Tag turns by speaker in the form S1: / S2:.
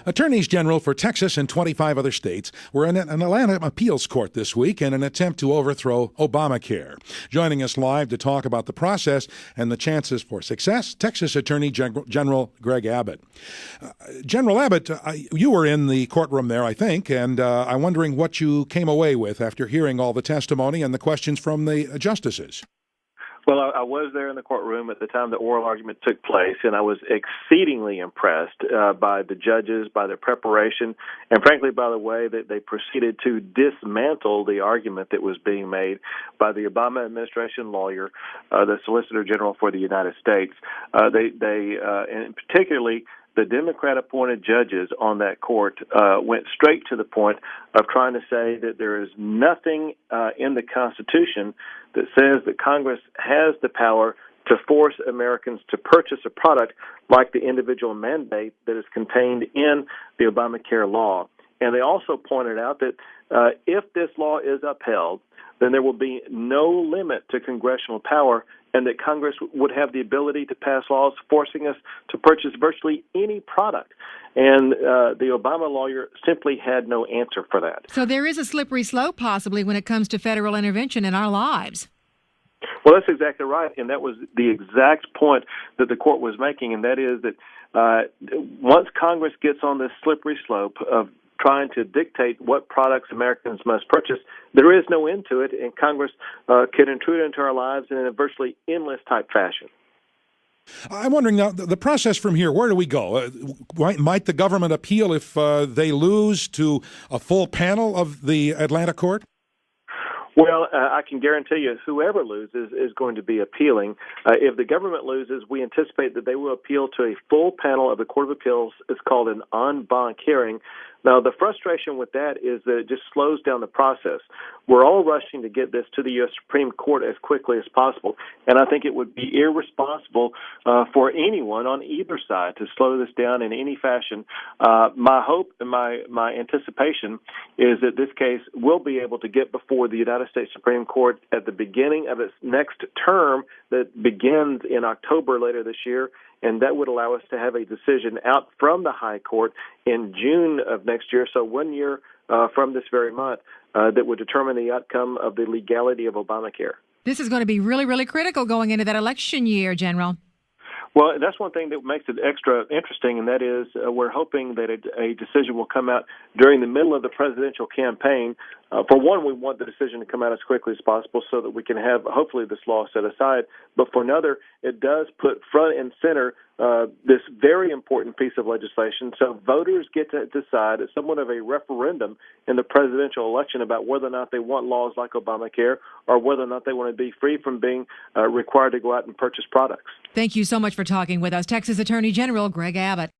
S1: Attorneys General for Texas and 25 other states were in an Atlanta appeals court this week in an attempt to overthrow Obamacare. Joining us live to talk about the process and the chances for success, Texas Attorney General Greg Abbott. General Abbott, you were in the courtroom there, I think, and I'm wondering what you came away with after hearing all the testimony and the questions from the justices.
S2: Well, I was there in the courtroom at the time the oral argument took place, and I was exceedingly impressed by the judges, by their preparation, and frankly by the way that they proceeded to dismantle the argument that was being made by the Obama administration lawyer, the Solicitor General for the United States. And particularly the Democrat-appointed judges on that court went straight to the point of trying to say that there is nothing in the Constitution that says that Congress has the power to force Americans to purchase a product like the individual mandate that is contained in the Obamacare law. And they also pointed out that if this law is upheld, then there will be no limit to congressional power, and that Congress would have the ability to pass laws forcing us to purchase virtually any product. And the Obama lawyer simply had no answer for that.
S3: So there is a slippery slope possibly when it comes to federal intervention in our lives.
S2: Well, that's exactly right, and that was the exact point that the court was making, and that is that once Congress gets on this slippery slope of trying to dictate what products Americans must purchase, there is no end to it, and Congress can intrude into our lives in a virtually endless type fashion.
S1: I'm wondering now, the process from here, where do we go? Might the government appeal if they lose to a full panel of the Atlanta court?
S2: Well, I can guarantee you whoever loses is going to be appealing. If the government loses, we anticipate that they will appeal to a full panel of the Court of Appeals. It's called an en banc hearing. Now, the frustration with that is that it just slows down the process. We're all rushing to get this to the U.S. Supreme Court as quickly as possible, and I think it would be irresponsible for anyone on either side to slow this down in any fashion. My hope and my anticipation is that this case will be able to get before the United States Supreme Court at the beginning of its next term that begins in October later this year, and that would allow us to have a decision out from the high court in June of next year, so 1 year from this very month, that would determine the outcome of the legality of Obamacare.
S3: This is going to be really, really critical going into that election year, General.
S2: Well, that's one thing that makes it extra interesting, and that is we're hoping that a decision will come out during the middle of the presidential campaign. For one, we want the decision to come out as quickly as possible so that we can have, hopefully, this law set aside. But for another, it does put front and center this very important piece of legislation. So voters get to decide, it's somewhat of a referendum in the presidential election about whether or not they want laws like Obamacare or whether or not they want to be free from being required to go out and purchase products.
S3: Thank you so much for talking with us. Texas Attorney General Greg Abbott.